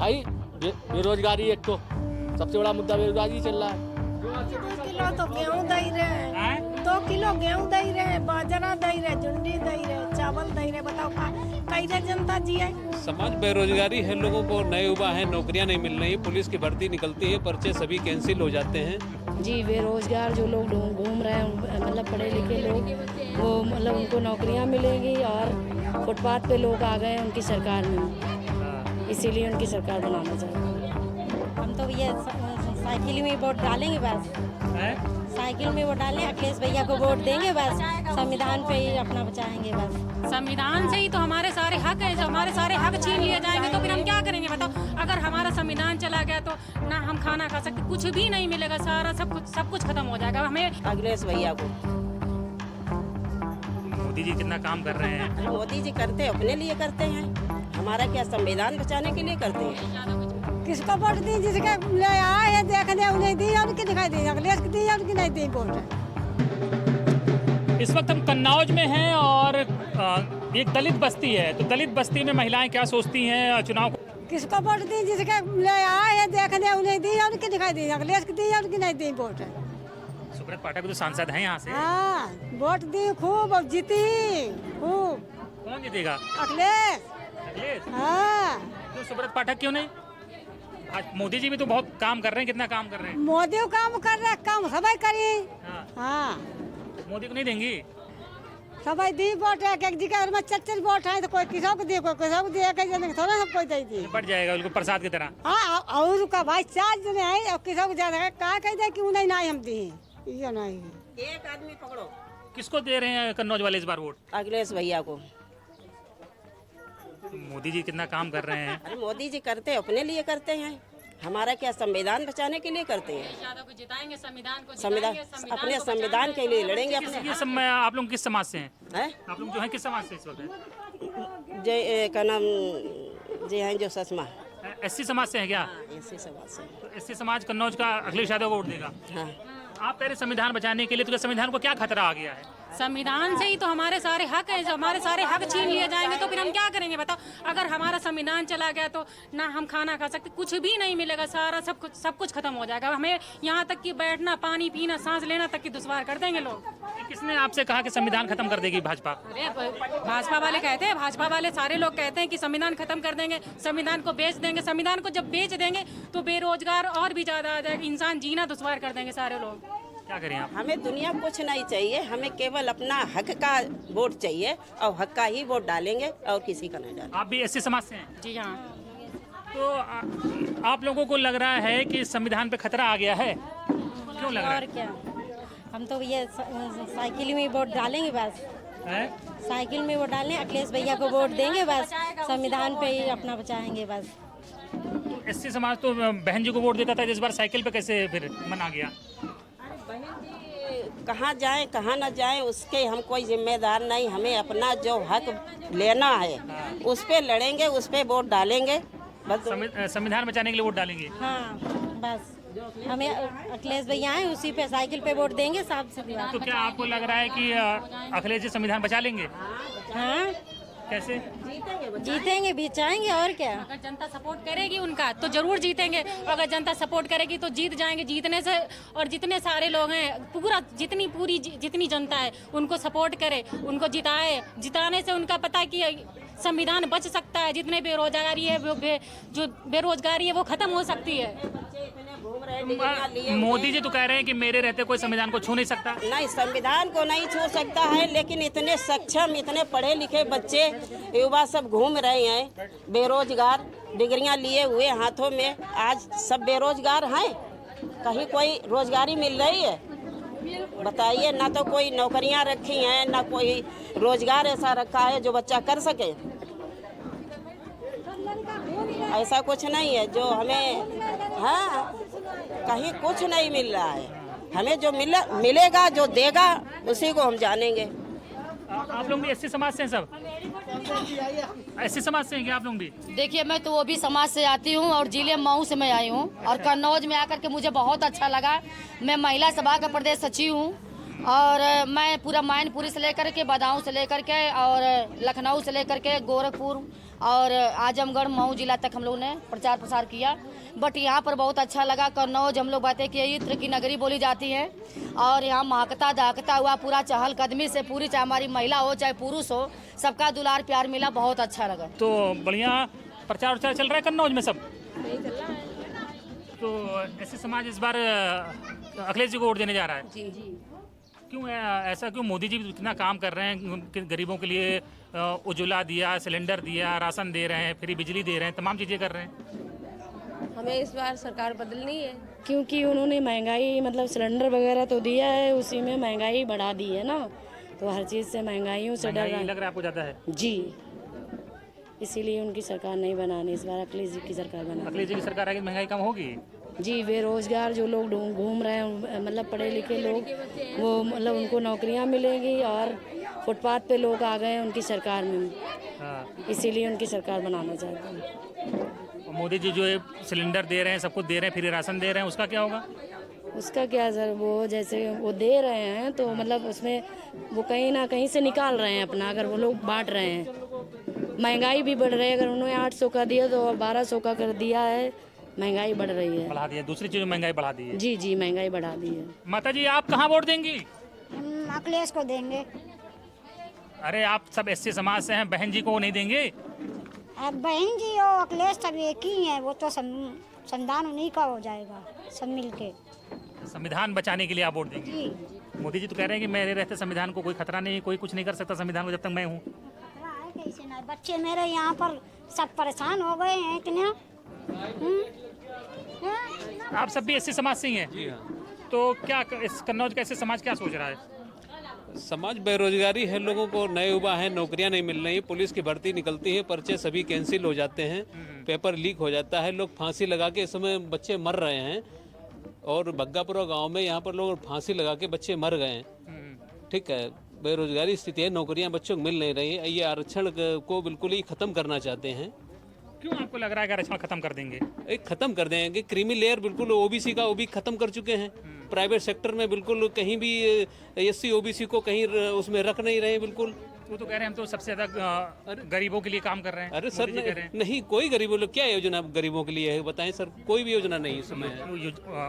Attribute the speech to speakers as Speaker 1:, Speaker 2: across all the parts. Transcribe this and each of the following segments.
Speaker 1: भाई बेरोजगारी एक तो सबसे बड़ा मुद्दा बेरोजगारी चल रहा है।
Speaker 2: 2 किलो तो गेहूँ दे रहे, 2 किलो गेहूँ दे रहे, बाजरा दे रहे, जुंडी दे रहे, चावल दे रहे। बताओ कैसे जनता जिए।
Speaker 3: समाज बेरोजगारी है, लोगों को नए युवा हैं, नौकरियां नहीं मिल रही, पुलिस की भर्ती निकलती है, पर्चे सभी कैंसिल हो जाते हैं।
Speaker 4: जी बेरोजगार जो लोग घूम रहे हैं, मतलब पढ़े लिखे लोग, वो मतलब उनको नौकरियां मिलेंगी और फुटपाथ पे लोग आ गए उनकी सरकार में, इसीलिए उनकी सरकार बनाना चाहिए।
Speaker 5: हम तो ये साइकिल में वोट डालेंगे बस, साइकिल में वोट डालें, अखिलेश भैया को वोट देंगे बस, संविधान पे ही अपना बचाएंगे बस।
Speaker 6: संविधान से ही तो हमारे सारे हक हैं, जो हमारे सारे हक छीन लिए जाएंगे तो फिर हम क्या करेंगे बताओ। अगर हमारा संविधान चला गया तो ना हम खाना खा सकते, कुछ भी नहीं मिलेगा, सारा सब कुछ खत्म हो जाएगा। हमें
Speaker 7: अखिलेश भैया को।
Speaker 8: मोदी जी कितना काम कर रहे हैं?
Speaker 7: मोदी जी करते अपने लिए करते हैं, हमारा क्या संविधान बचाने के लिए करते हैं।
Speaker 2: किसको वोट दी? जिसके ले आए हैं देखने उन्हें दी, उनकी दिखाई दी, अखिलेश की दी, उनकी नहीं दी वोट।
Speaker 8: इस वक्त हम कन्नौज में हैं और एक दलित बस्ती है, तो दलित बस्ती में महिलाएं क्या सोचती हैं चुनाव को?
Speaker 2: किसको वोट दी? जिसके ले आए हैं देखने उन्हें दी, उनकी दिखाई दी, अखिलेश की दी, उनकी नहीं दी वोट।
Speaker 8: सुब्रत पाठक तो सांसद हैं यहाँ से।
Speaker 2: हाँ, वोट दी खूब और जीती खूब।
Speaker 8: कौन जीतेगा?
Speaker 2: अखिलेश। हाँ।
Speaker 8: तो सुब्रत पाठक क्यों नहीं? आज मोदी जी भी तो बहुत काम कर रहे हैं, कितना काम कर रहे हैं?
Speaker 2: मोदी काम कर रहे, काम सबाई करी। हाँ।
Speaker 8: मोदी को नहीं देंगी?
Speaker 2: सबाई दी वोट है, एक जी के में 4 वोट है, तो कोई किसी को दिए, कोई किसी को दिए, कई जने थोड़ा सब कोई दे दी।
Speaker 8: बढ़ जाएगा उनको प्रसाद की तरह।
Speaker 2: हाँ, और का भाई 4 जने हैं और किसी को ज्यादा का कह दे कि उन्हें नहीं हम दी, ये नहीं।
Speaker 7: एक आदमी पकड़ो।
Speaker 8: किसको दे रहे हैं कन्नौज वाले इस बार वोट?
Speaker 7: अखिलेश भैया को।
Speaker 8: मोदी जी कितना काम कर रहे हैं?
Speaker 7: अरे मोदी जी करते अपने लिए करते हैं, हमारा क्या संविधान बचाने के लिए करते हैं।
Speaker 6: जिताएंगे
Speaker 7: संविधान अपने संविधान के लिए लड़ेंगे अपने।
Speaker 8: आप लोग किस समाज से हैं? आप लोग जो हैं किस समाज से इस वक्त?
Speaker 7: जय का नाम जय हैं जो ससमा।
Speaker 8: एससी समाज से हैं क्या?
Speaker 7: एससी समाज से।
Speaker 8: तो एससी समाज कन्नौज का अखिलेश यादव को वोट देगा।
Speaker 7: हाँ।
Speaker 8: आप कह रहे संविधान बचाने के लिए, तो संविधान को क्या खतरा आ गया है?
Speaker 6: संविधान से ही तो हमारे सारे हक हैं, जो हमारे सारे हक छीन लिए जाएंगे तो फिर हम क्या करेंगे बताओ। अगर हमारा संविधान चला गया तो ना हम खाना खा सकते, कुछ भी नहीं मिलेगा, सारा सब कुछ खत्म हो जाएगा। हमें यहाँ तक कि बैठना, पानी पीना, सांस लेना तक की दुश्वार कर देंगे लोग।
Speaker 8: किसने आपसे कहा कि संविधान खत्म कर देगी भाजपा?
Speaker 6: अरे भाजपा वाले कहते हैं, भाजपा वाले सारे लोग कहते हैं कि संविधान खत्म कर देंगे, संविधान को बेच देंगे। संविधान को जब बेच देंगे तो बेरोजगार और भी ज्यादा आ जाएगा, इंसान जीना दुश्वार कर देंगे सारे लोग।
Speaker 8: क्या करें आप?
Speaker 7: हमें दुनिया कुछ नहीं चाहिए, हमें केवल अपना हक का वोट चाहिए और हक का ही वोट डालेंगे और किसी का नहीं डालेंगे।
Speaker 8: आप भी एससी समाज से हैं?
Speaker 6: जी हाँ।
Speaker 8: तो आप लोगों को लग रहा है कि संविधान पे खतरा आ गया है? क्यों लग रहा है?
Speaker 5: और क्या, हम तो ये साइकिल में वोट डालेंगे बस, साइकिल में वोट डालें, अखिलेश भैया को वोट देंगे बस, संविधान पे ही अपना बचाएंगे बस।
Speaker 8: एससी समाज तो बहन जी को वोट देता था, इस बार साइकिल पे कैसे फिर मन आ गया?
Speaker 7: कहाँ जाएं कहाँ न जाएं उसके हम कोई जिम्मेदार नहीं, हमें अपना जो हक लेना है उस पे लड़ेंगे, उस पे वोट डालेंगे बस।
Speaker 8: संविधान बचाने के लिए वोट डालेंगे?
Speaker 5: हाँ बस, हमें अखिलेश भैया हैं, उसी पे साइकिल पे वोट देंगे साहब से।
Speaker 8: तो क्या आपको लग रहा है कि अखिलेश जी संविधान बचा लेंगे?
Speaker 5: हाँ,
Speaker 8: कैसे?
Speaker 5: जीतेंगे भी चाहेंगे और क्या।
Speaker 6: अगर जनता सपोर्ट करेगी उनका तो जरूर जीतेंगे, अगर जनता सपोर्ट करेगी तो जीत जाएंगे। जीतने से, और जितने सारे लोग हैं, जितनी जनता है उनको सपोर्ट करे, उनको जिताने से उनका पता कि संविधान बच सकता है। जितने बेरोजगारी है, जो बेरोजगारी है वो खत्म हो सकती है।
Speaker 8: मोदी जी तो कह रहे हैं कि मेरे रहते कोई संविधान को छू नहीं सकता।
Speaker 7: नहीं, संविधान को नहीं छू सकता है, लेकिन इतने सक्षम, इतने पढ़े लिखे बच्चे, युवा सब घूम रहे हैं बेरोजगार, डिग्रियां लिए हुए हाथों में, आज सब बेरोजगार हैं। कहीं कोई रोजगारी मिल रही है? बताइए, ना तो कोई नौकरियां रखी हैं, ना कोई रोजगार ऐसा रखा है जो बच्चा कर सके। ऐसा कुछ नहीं है जो हमें, हाँ, कहीं कुछ नहीं मिल रहा है। हमें जो मिलेगा, जो देगा, उसी को हम जानेंगे।
Speaker 8: आप लोग भी एससी समाज से हैं सब? एससी समाज से हैं क्या आप लोग भी?
Speaker 4: देखिए, मैं तो वो भी समाज से आती हूँ और जिले मऊ से मैं आई हूँ और कन्नौज में आकर के मुझे बहुत अच्छा लगा। मैं महिला सभा का प्रदेश सचिव हूँ और मैं पूरा मैनपुरी से लेकर के बदाऊं से लेकर के और लखनऊ से लेकर के गोरखपुर और आजमगढ़ मऊ जिला तक हम लोगों ने प्रचार प्रसार किया। बट यहाँ पर बहुत अच्छा लगा। कन्नौज हम लोग बातें किए, इत्र की नगरी बोली जाती है और यहाँ महकता दहकता हुआ पूरा चहल कदमी से पूरी, चाहे हमारी महिला हो चाहे पुरुष हो, सबका दुलार प्यार मिला, बहुत अच्छा लगा।
Speaker 8: तो बढ़िया प्रचार प्रचार चल रहा है कन्नौज में सब। तो ऐसे समाज इस बार अखिलेश जी को वोट देने जा रहा है।
Speaker 4: जी
Speaker 8: क्यों ऐसा क्यों? मोदी जी इतना काम कर रहे हैं गरीबों के लिए, उज्ज्वला दिया, सिलेंडर दिया, राशन दे रहे हैं, फ्री बिजली दे रहे हैं, तमाम चीज़ें कर रहे हैं।
Speaker 2: हमें इस बार सरकार बदलनी है
Speaker 4: क्योंकि उन्होंने महंगाई मतलब सिलेंडर वगैरह तो दिया है, उसी में महंगाई बढ़ा दी है ना, तो हर चीज़ से महंगाइयों से डर
Speaker 8: महंगाई
Speaker 4: रहा
Speaker 8: लग रहा है आपको ज़्यादा है
Speaker 4: जी, इसीलिए उनकी सरकार नहीं बनानी, इस बार अखिलेश जी की सरकार बनानी।
Speaker 8: अखिलेश जी की सरकार आएगी महंगाई कम होगी।
Speaker 4: जी, बेरोजगार जो लोग घूम रहे हैं मतलब पढ़े लिखे लोग, वो मतलब उनको नौकरियां मिलेंगी और फुटपाथ पे लोग आ गए हैं उनकी सरकार में, इसीलिए उनकी सरकार बनाना चाहते हैं।
Speaker 8: मोदी जी जो सिलेंडर दे रहे हैं, सब कुछ दे रहे हैं, फ्री राशन दे रहे हैं, उसका क्या होगा?
Speaker 4: उसका क्या सर, वो जैसे वो दे रहे हैं तो मतलब उसमें वो कहीं ना कहीं से निकाल रहे हैं अपना, अगर वो लोग बांट रहे हैं। महंगाई भी बढ़ रही है, अगर उन्होंने 800 का दिया तो 1200 का कर दिया है, महंगाई बढ़ रही है।
Speaker 8: बढ़ा दिया, दूसरी चीज़ महंगाई बढ़ा दी है।
Speaker 4: जी महंगाई बढ़ा दी है।
Speaker 8: माता जी आप कहाँ वोट देंगी?
Speaker 5: अखिलेश को देंगे।
Speaker 8: अरे आप सब एससी समाज से हैं, बहन जी को नहीं देंगे?
Speaker 5: अब बहन जी और अखिलेश सब एक ही हैं, वो तो संविधान उन्हीं का हो जाएगा, सब मिलके।
Speaker 8: संविधान बचाने के लिए आप वोट देंगे?
Speaker 5: जी।
Speaker 8: मोदी जी तो कह रहे हैं कि मेरे रहते संविधान को कोई खतरा नहीं, कोई कुछ नहीं कर सकता संविधान को जब तक मैं हूँ।
Speaker 5: कैसे नहीं, बच्चे मेरे यहाँ पर सब परेशान हो गए हैं इतने।
Speaker 8: आप सब भी एससी समाज से ही हैं? तो क्या इस कन्नौज का एससी समाज क्या सोच रहा है?
Speaker 3: समाज बेरोजगारी है, लोगों को नए युवा है, नौकरियां नहीं मिल रही, पुलिस की भर्ती निकलती है, पर्चे सभी कैंसिल हो जाते हैं, पेपर लीक हो जाता है, लोग फांसी लगा के इस समय बच्चे मर रहे हैं। और बग्गापुरा गांव में यहाँ पर लोग फांसी लगा के बच्चे मर गए हैं। ठीक है, बेरोजगारी स्थिति है, नौकरियां बच्चों को मिल नहीं रही है। ये आरक्षण को बिल्कुल ही खत्म करना चाहते हैं।
Speaker 8: क्यों आपको लग रहा है कि आरक्षण खत्म कर देंगे?
Speaker 3: एक खत्म कर देंगे, क्रीमी लेयर बिल्कुल ओबीसी का वो भी खत्म कर चुके हैं। प्राइवेट सेक्टर में बिल्कुल कहीं भी एससी ओबीसी को कहीं उसमें रख नहीं रहे बिल्कुल।
Speaker 8: वो तो कह रहे हैं हम तो सबसे ज्यादा गरीबों के लिए काम कर रहे हैं।
Speaker 3: अरे सर नहीं, कोई गरीबों लोग क्या योजना गरीबों के लिए है बताएं सर? कोई भी योजना नहीं इस समय है।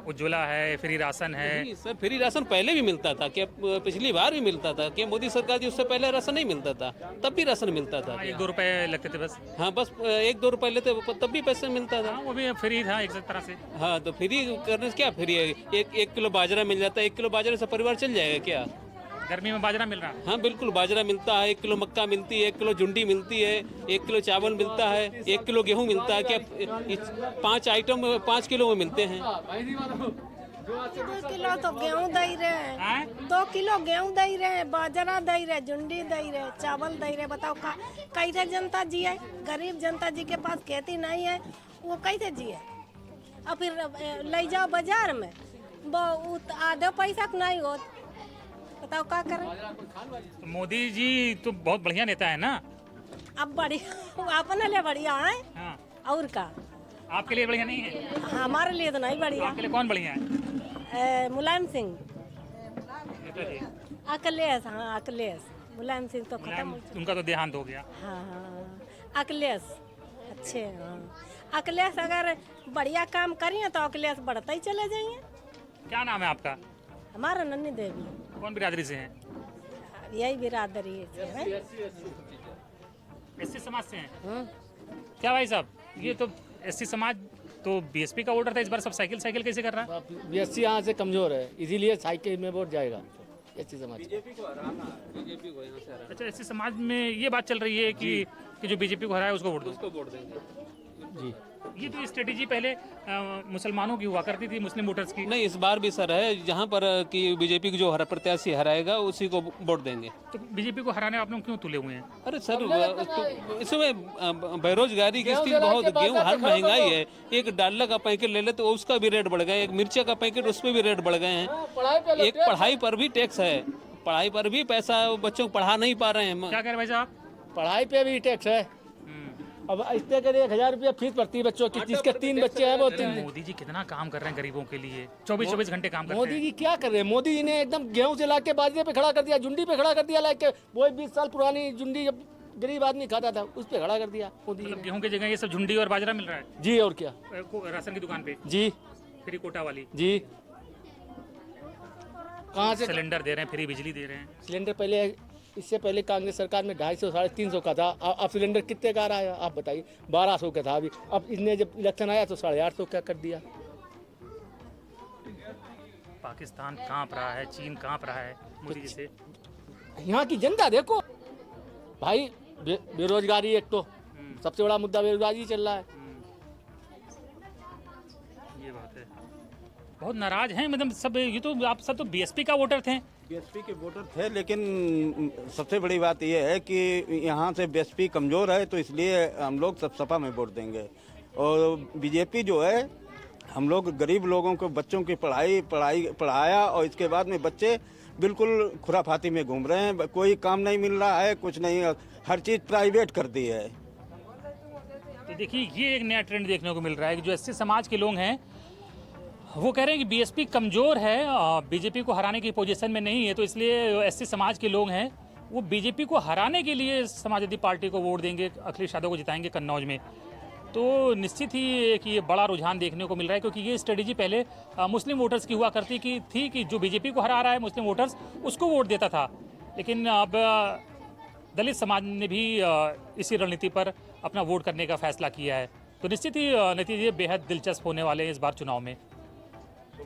Speaker 8: उज्ज्वला है, फ्री राशन है।
Speaker 3: नहीं सर, फ्री राशन पहले भी मिलता था, क्या पिछली बार भी मिलता था? क्या मोदी सरकार जी उससे पहले राशन नहीं मिलता था? तब भी राशन मिलता था।
Speaker 8: 1-2 रुपए लगते थे बस।
Speaker 3: हाँ बस 1-2 रुपए लेते, तब भी पैसे मिलता था।
Speaker 8: वो भी फ्री था एक तरह से।
Speaker 3: हाँ तो फ्री करने से क्या फ्री है? एक किलो बाजरा मिल जाता है, 1 किलो बाजरे से परिवार चल जाएगा क्या?
Speaker 8: गर्मी में बाजरा मिल रहा है?
Speaker 3: हाँ बिल्कुल, बाजरा मिलता है, 1 किलो मक्का मिलती है, 1 किलो जुंडी मिलती है, 1 किलो चावल मिलता है, 1 किलो गेहूं मिलता है। क्या 5 आइटम 5 किलो में मिलते हैं?
Speaker 2: 2 किलो तो गेहूँ दे रहे, 2 किलो गेहूँ दे रहे, बाजरा दे रहे, जुंडी दे रहे, चावल दे रहे। बताओ कैसे जनता जिए? गरीब जनता जी के पास खेती नहीं है, वो कैसे जिए? और फिर ले जाओ बाजार में, वो आधे पैसा नहीं हो, बताओ क्या करें?
Speaker 8: तो मोदी जी तो बहुत बढ़िया नेता है ना?
Speaker 2: अब बढ़िया अपने लिए बढ़िया है।
Speaker 8: हाँ।
Speaker 2: और का
Speaker 8: आपके लिए बढ़िया नहीं है?
Speaker 2: हमारे लिए तो नहीं बढ़िया।
Speaker 8: आपके लिए कौन बढ़िया है?
Speaker 2: मुलायम सिंह,
Speaker 8: नेताजी।
Speaker 2: अखिलेश। हाँ अखिलेश, मुलायम सिंह तो खत्म।
Speaker 8: उनका तो देहांत हो गया।
Speaker 2: हाँ अखिलेश अच्छे। हाँ अखिलेश अगर बढ़िया काम करिए तो अखिलेश बढ़ते ही चले जाइए।
Speaker 8: क्या नाम है आपका?
Speaker 2: हमारा नन्नी देवी।
Speaker 8: कौन बिरादरी से हैं?
Speaker 2: यही बिरादरी है,
Speaker 8: एससी समाज से हैं। क्या भाई साहब, ये तो एससी समाज तो बीएसपी का वोटर था, इस बार सब साइकिल कैसे कर रहा है?
Speaker 1: बीएससी यहाँ से कमजोर है, इसीलिए साइकिल में वोट जाएगा एससी समाज।
Speaker 8: अच्छा, एससी समाज में ये बात चल रही है कि जो बीजेपी को हराया उसको वोट दो।
Speaker 3: उसको वोट देंगे जी।
Speaker 8: ये तो स्ट्रेटेजी पहले मुसलमानों की हुआ करती थी, मुस्लिम वोटर्स की।
Speaker 3: नहीं, इस बार भी सर है, जहाँ पर कि बीजेपी को जो प्रत्याशी हराएगा उसी को वोट देंगे।
Speaker 8: तो बीजेपी को हराने आप लोग क्यों तुले हुए हैं?
Speaker 3: अरे सर तो इसमें बेरोजगारी की स्थिति बहुत, गेहूँ हर महंगाई है। एक डालडा का पैकेट ले ले तो उसका भी रेट बढ़ गया, एक मिर्चा का पैकेट उस पर भी रेट बढ़ गए हैं, एक पढ़ाई पर भी टैक्स है, पढ़ाई पर भी पैसा बच्चों को पढ़ा नहीं पा रहे हैं।
Speaker 8: क्या कह रहे भाई साहब?
Speaker 1: पढ़ाई पे भी टैक्स है। अब इतने करे 1000 रुपया फीस पड़ती है बच्चों की, जिसके 3 बच्चे हैं वो 3।
Speaker 8: मोदी जी कितना काम कर रहे हैं गरीबों के लिए, 24-24 घंटे काम करते
Speaker 1: मोदी
Speaker 8: हैं।
Speaker 1: जी क्या कर रहे हैं? मोदी जी ने एकदम गेहूं से लाके बाजरे पे खड़ा कर दिया, जुंडी पे खड़ा कर दिया, लाके वो 20 साल पुरानी जुंडी जब गरीब आदमी खाता था उस पे खड़ा कर दिया मोदी जी
Speaker 8: मतलब
Speaker 1: ने।
Speaker 8: गेहूं की जगह ये सब झुंडी और बाजरा मिल रहा है
Speaker 1: जी और क्या
Speaker 8: राशन की दुकान पे,
Speaker 1: जी
Speaker 8: फ्री कोटा वाली,
Speaker 1: जी। कहाँ से
Speaker 8: सिलेंडर दे रहे हैं, फ्री बिजली दे रहे हैं।
Speaker 1: सिलेंडर पहले, इससे पहले कांग्रेस सरकार में 250 350 का था। अब सिलेंडर कितने का आ रहा है आप बताइए? 1200 का था अभी, अब इसने जब इलेक्शन आया तो 850 का कर दिया।
Speaker 8: पाकिस्तान कांप रहा है, चीन कांप रहा है मोदी जी से।
Speaker 1: यहाँ की जनता देखो भाई, बेरोजगारी एक तो सबसे बड़ा मुद्दा बेरोजगारी चल रहा है।
Speaker 8: ये बात है, बहुत नाराज हैं मतलब सब। ये तो आप सब तो बीएसपी का वोटर थे।
Speaker 9: बीएसपी के वोटर थे, लेकिन सबसे बड़ी बात यह है कि यहाँ से बीएसपी कमज़ोर है, तो इसलिए हम लोग सब सपा में वोट देंगे। और बीजेपी जो है, हम लोग गरीब लोगों को बच्चों की पढ़ाया और इसके बाद में बच्चे बिल्कुल खुराफाती में घूम रहे हैं। कोई काम नहीं मिल रहा है, कुछ नहीं, हर चीज़ प्राइवेट कर दी है।
Speaker 8: तो देखिए ये एक नया ट्रेंड देखने को मिल रहा है कि जो एससी समाज के लोग हैं वो कह रहे हैं कि बीएसपी कमज़ोर है, बीजेपी को हराने की पोजीशन में नहीं है, तो इसलिए एससी समाज के लोग हैं वो बीजेपी को हराने के लिए समाजवादी पार्टी को वोट देंगे, अखिलेश यादव को जिताएंगे कन्नौज में। तो निश्चित ही कि ये बड़ा रुझान देखने को मिल रहा है, क्योंकि ये स्ट्रेटेजी पहले मुस्लिम वोटर्स की हुआ करती थी कि जो बीजेपी को हरा रहा है मुस्लिम वोटर्स उसको वोट देता था। लेकिन अब दलित समाज ने भी इसी रणनीति पर अपना वोट करने का फैसला किया है। तो निश्चित ही नतीजे बेहद दिलचस्प होने वाले हैं इस बार चुनाव में।